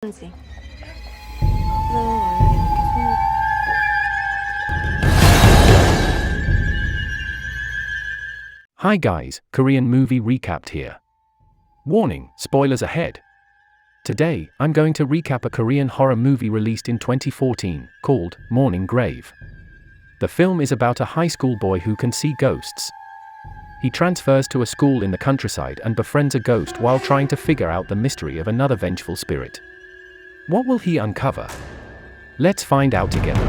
지 원래 이렇게 손 Hi guys, Korean movie recapped here. Warning, spoilers ahead. Today, I'm going to recap a Korean horror movie released in 2014, called Morning Grave. The film is about a high school boy who can see ghosts. He transfers to a school in the countryside and befriends a ghost while trying to figure out the mystery of another vengeful spirit. What will he uncover? Let's find out together.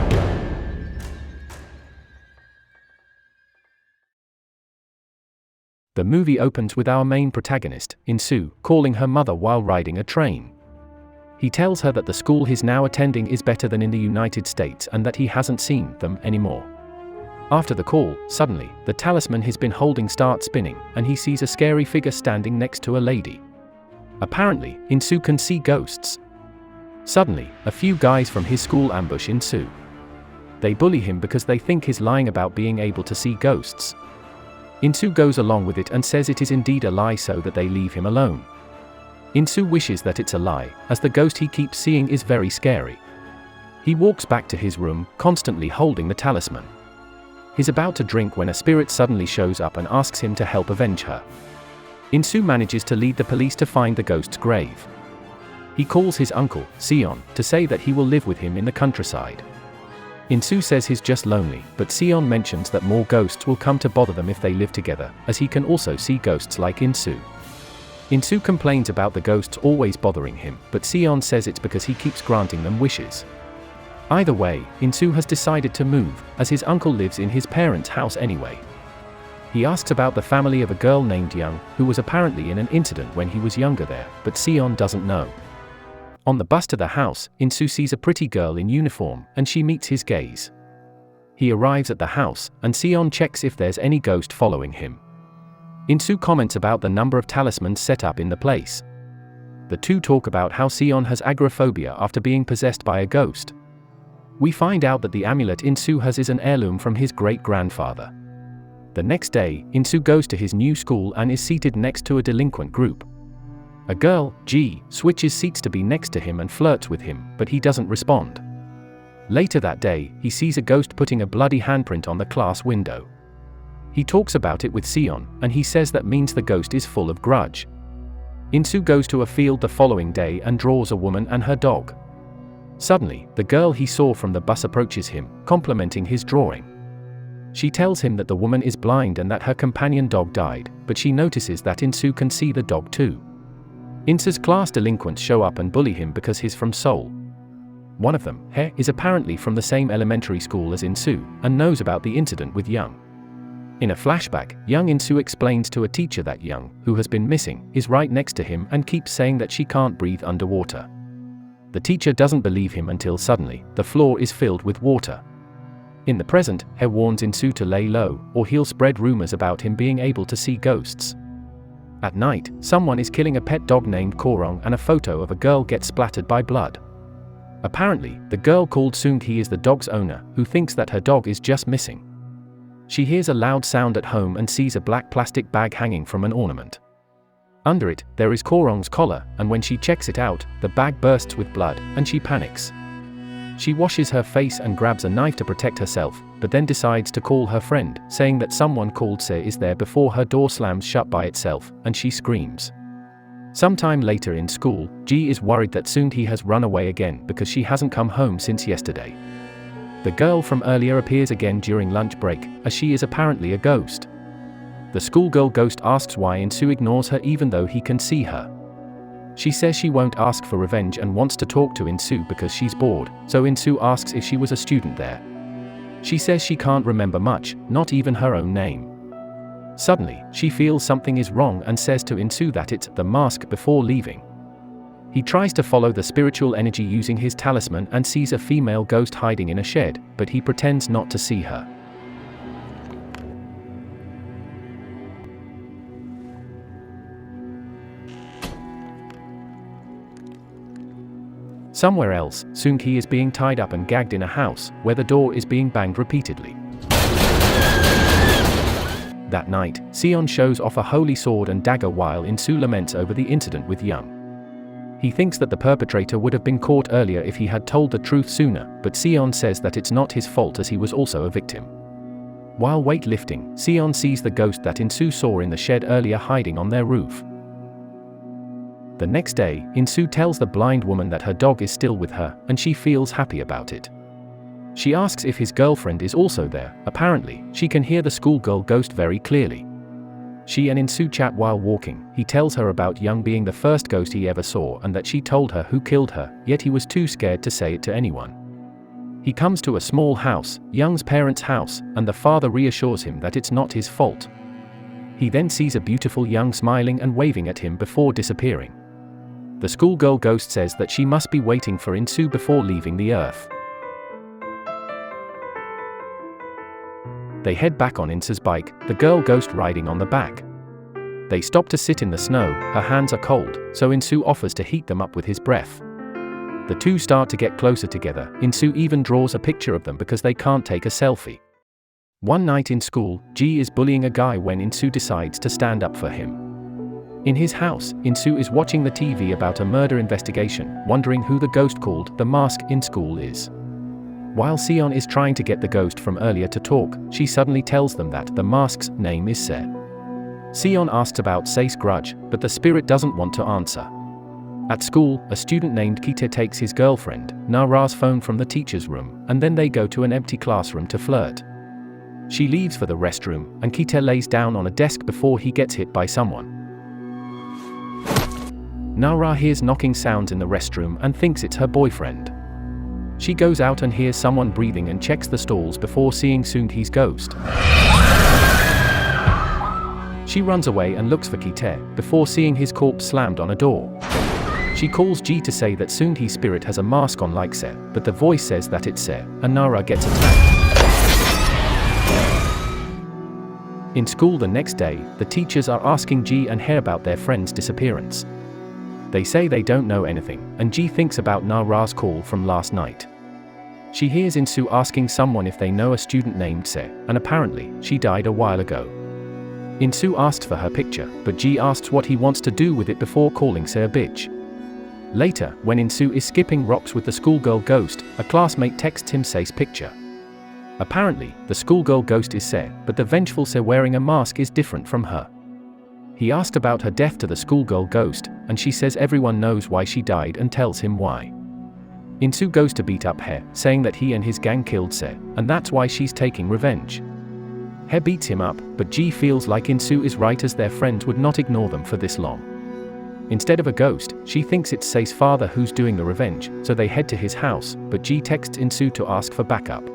The movie opens with our main protagonist, In-soo, calling her mother while riding a train. He tells her that the school he's now attending is better than in the United States and that he hasn't seen them anymore. After the call, suddenly, the talisman he's been holding starts spinning, and he sees a scary figure standing next to a lady. Apparently, In-soo can see ghosts. Suddenly, a few guys from his school ambush In-soo. They bully him because they think he's lying about being able to see ghosts. In-soo goes along with it and says it is indeed a lie so that they leave him alone. In-soo wishes that it's a lie, as the ghost he keeps seeing is very scary. He walks back to his room, constantly holding the talisman. He's about to drink when a spirit suddenly shows up and asks him to help avenge her. In-soo manages to lead the police to find the ghost's grave. He calls his uncle, Seon, to say that he will live with him in the countryside. In-soo says he's just lonely, but Seon mentions that more ghosts will come to bother them if they live together, as he can also see ghosts like In-soo. In-soo complains about the ghosts always bothering him, but Seon says it's because he keeps granting them wishes. Either way, In-soo has decided to move, as his uncle lives in his parents' house anyway. He asks about the family of a girl named Young, who was apparently in an incident when he was younger there, but Seon doesn't know. On the bus to the house, In-soo sees a pretty girl in uniform, and she meets his gaze. He arrives at the house, and Seon checks if there's any ghost following him. In-soo comments about the number of talismans set up in the place. The two talk about how Seon has agoraphobia after being possessed by a ghost. We find out that the amulet In-soo has is an heirloom from his great-grandfather. The next day, In-soo goes to his new school and is seated next to a delinquent group. A girl, Ji, switches seats to be next to him and flirts with him, but he doesn't respond. Later that day, he sees a ghost putting a bloody handprint on the class window. He talks about it with Seon, and he says that means the ghost is full of grudge. In-soo goes to a field the following day and draws a woman and her dog. Suddenly, the girl he saw from the bus approaches him, complimenting his drawing. She tells him that the woman is blind and that her companion dog died, but she notices that In-soo can see the dog too. In-soo's class delinquents show up and bully him because he's from Seoul. One of them, Hae, is apparently from the same elementary school as In-soo, and knows about the incident with Young. In a flashback, young In-soo explains to a teacher that Young, who has been missing, is right next to him and keeps saying that she can't breathe underwater. The teacher doesn't believe him until suddenly, the floor is filled with water. In the present, Hae warns In-soo to lay low, or he'll spread rumors about him being able to see ghosts. At night, someone is killing a pet dog named Korong and a photo of a girl gets splattered by blood. Apparently, the girl called Seung-hee is the dog's owner, who thinks that her dog is just missing. She hears a loud sound at home and sees a black plastic bag hanging from an ornament. Under it, there is Korong's collar, and when she checks it out, the bag bursts with blood, and she panics. She washes her face and grabs a knife to protect herself, but then decides to call her friend, saying that someone called Se is there before her door slams shut by itself, and she screams. Sometime later in school, Ji is worried that Seung-hee has run away again because she hasn't come home since yesterday. The girl from earlier appears again during lunch break, as she is apparently a ghost. The schoolgirl ghost asks why In-soo ignores her even though he can see her. She says she won't ask for revenge and wants to talk to In-soo because she's bored, so In-soo asks if she was a student there. She says she can't remember much, not even her own name. Suddenly, she feels something is wrong and says to In-soo that it's the mask before leaving. He tries to follow the spiritual energy using his talisman and sees a female ghost hiding in a shed, but he pretends not to see her. Somewhere else, Seung-hee is being tied up and gagged in a house, where the door is being banged repeatedly. That night, Seon shows off a holy sword and dagger while In-soo laments over the incident with Young. He thinks that the perpetrator would have been caught earlier if he had told the truth sooner, but Seon says that it's not his fault as he was also a victim. While weightlifting, Seon sees the ghost that Insu saw in the shed earlier hiding on their roof. The next day, Insu tells the blind woman that her dog is still with her, and she feels happy about it. She asks if his girlfriend is also there. Apparently, she can hear the schoolgirl ghost very clearly. She and Insu chat while walking. He tells her about Young being the first ghost he ever saw and that she told her who killed her, yet he was too scared to say it to anyone. He comes to a small house, Young's parents' house, and the father reassures him that it's not his fault. He then sees a beautiful Young smiling and waving at him before disappearing. The schoolgirl ghost says that she must be waiting for Insu before leaving the earth. They head back on Insu's bike, the girl ghost riding on the back. They stop to sit in the snow. Her hands are cold, so Insu offers to heat them up with his breath. The two start to get closer together. Insu even draws a picture of them because they can't take a selfie. One night in school, Ji is bullying a guy when Insu decides to stand up for him. In his house, Insu is watching the TV about a murder investigation, wondering who the ghost called the mask in school is. While Seon is trying to get the ghost from earlier to talk, she suddenly tells them that the mask's name is Se. Seon asks about Se's grudge, but the spirit doesn't want to answer. At school, a student named Kita takes his girlfriend, Nara's phone from the teacher's room, and then they go to an empty classroom to flirt. She leaves for the restroom, and Kita lays down on a desk before he gets hit by someone. Nara hears knocking sounds in the restroom and thinks it's her boyfriend. She goes out and hears someone breathing and checks the stalls before seeing Soon-hee's ghost. She runs away and looks for Ki-tae, before seeing his corpse slammed on a door. She calls Ji to say that Soon-hee's spirit has a mask on like Se, but the voice says that it's Se, and Nara gets attacked. In school the next day, the teachers are asking Ji and Hae about their friend's disappearance. They say they don't know anything, and Ji thinks about Nara's call from last night. She hears Insu asking someone if they know a student named Se, and apparently, she died a while ago. Insu asks for her picture, but Ji asks what he wants to do with it before calling Se a bitch. Later, when Insu is skipping rocks with the schoolgirl ghost, a classmate texts him Se's picture. Apparently, the schoolgirl ghost is Se, but the vengeful Se wearing a mask is different from her. He asked about her death to the schoolgirl ghost, and she says everyone knows why she died and tells him why. Insu goes to beat up Hae, saying that he and his gang killed Se, and that's why she's taking revenge. Hae beats him up, but Ji feels like Insu is right as their friends would not ignore them for this long. Instead of a ghost, she thinks it's Se's father who's doing the revenge, so they head to his house, but Ji texts Insu to ask for backup.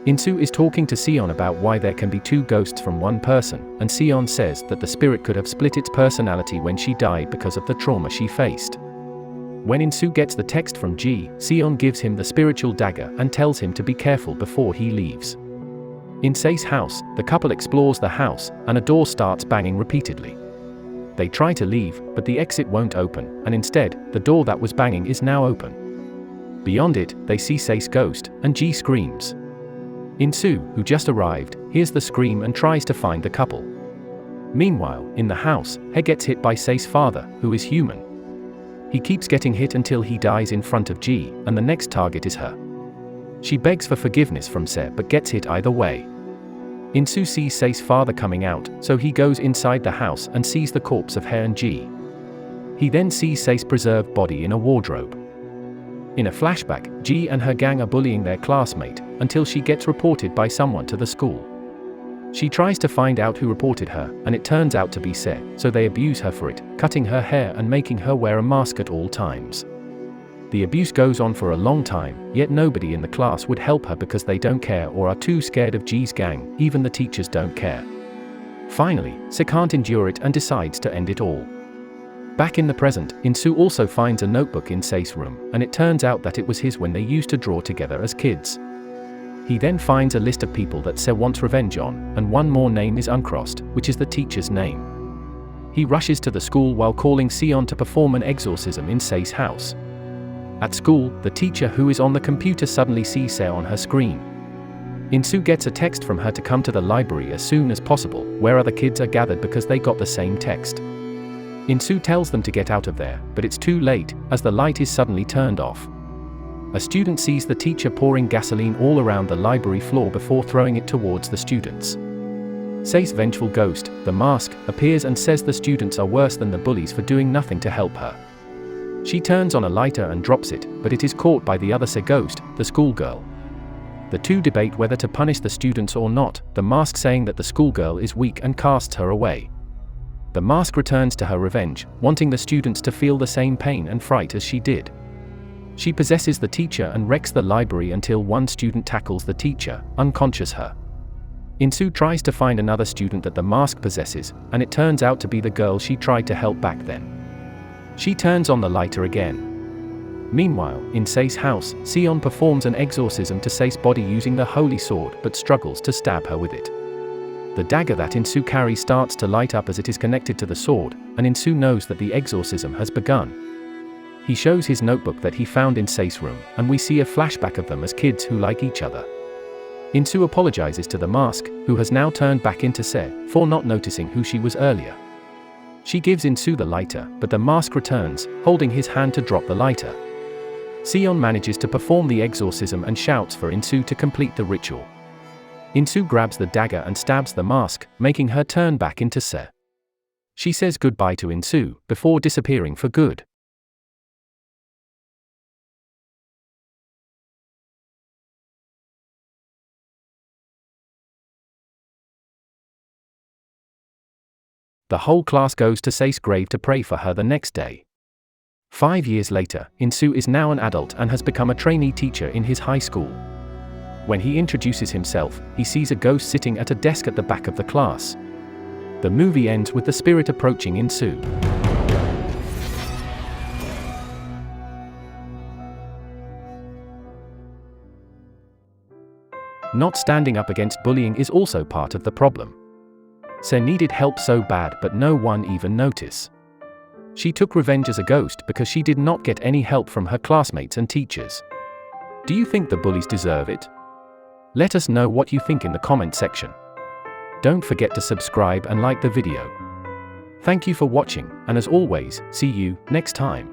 Insu is talking to Seon about why there can be two ghosts from one person, and Seon says that the spirit could have split its personality when she died because of the trauma she faced. When Insu gets the text from Ji, Seon gives him the spiritual dagger and tells him to be careful before he leaves. In Se's house, the couple explores the house, and a door starts banging repeatedly. They try to leave, but the exit won't open, and instead, the door that was banging is now open. Beyond it, they see Se's ghost, and Ji screams. Insu, who just arrived, hears the scream and tries to find the couple. Meanwhile, in the house, Hae gets hit by Se's father, who is human. He keeps getting hit until he dies in front of Ji, and the next target is her. She begs for forgiveness from Se but gets hit either way. Insu sees Se's father coming out, so he goes inside the house and sees the corpse of Hae and Ji. He then sees Se's preserved body in a wardrobe. In a flashback, Ji and her gang are bullying their classmate, until she gets reported by someone to the school. She tries to find out who reported her, and it turns out to be Se, so they abuse her for it, cutting her hair and making her wear a mask at all times. The abuse goes on for a long time, yet nobody in the class would help her because they don't care or are too scared of Ji's gang, even the teachers don't care. Finally, Se can't endure it and decides to end it all. Back in the present, Insu also finds a notebook in Se's room, and it turns out that it was his when they used to draw together as kids. He then finds a list of people that Se wants revenge on, and one more name is uncrossed, which is the teacher's name. He rushes to the school while calling Seon to perform an exorcism in Se's house. At school, the teacher who is on the computer suddenly sees Se on her screen. Insu gets a text from her to come to the library as soon as possible, where other kids are gathered because they got the same text. Insu tells them to get out of there, but it's too late, as the light is suddenly turned off. A student sees the teacher pouring gasoline all around the library floor before throwing it towards the students. Sei's vengeful ghost, the mask, appears and says the students are worse than the bullies for doing nothing to help her. She turns on a lighter and drops it, but it is caught by the other Se ghost, the schoolgirl. The two debate whether to punish the students or not, the mask saying that the schoolgirl is weak and casts her away. The mask returns to her revenge, wanting the students to feel the same pain and fright as she did. She possesses the teacher and wrecks the library until one student tackles the teacher, unconscious her. Insu tries to find another student that the mask possesses, and it turns out to be the girl she tried to help back then. She turns on the lighter again. Meanwhile, in Sei's house, Sion performs an exorcism to Sei's body using the holy sword but struggles to stab her with it. The dagger that Insu carries starts to light up as it is connected to the sword, and Insu knows that the exorcism has begun. He shows his notebook that he found in Sei's room, and we see a flashback of them as kids who like each other. Insu apologizes to the mask, who has now turned back into Se, for not noticing who she was earlier. She gives Insu the lighter, but the mask returns, holding his hand to drop the lighter. Sion manages to perform the exorcism and shouts for Insu to complete the ritual. Insu grabs the dagger and stabs the mask, making her turn back into Se. She says goodbye to Insu, before disappearing for good. The whole class goes to Sei's grave to pray for her the next day. 5 years later, Insu is now an adult and has become a trainee teacher in his high school. When he introduces himself, he sees a ghost sitting at a desk at the back of the class. The movie ends with the spirit approaching Insu. Not standing up against bullying is also part of the problem. Se needed help so bad but no one even noticed. She took revenge as a ghost because she did not get any help from her classmates and teachers. Do you think the bullies deserve it? Let us know what you think in the comment section. Don't forget to subscribe and like the video. Thank you for watching, and as always, see you next time.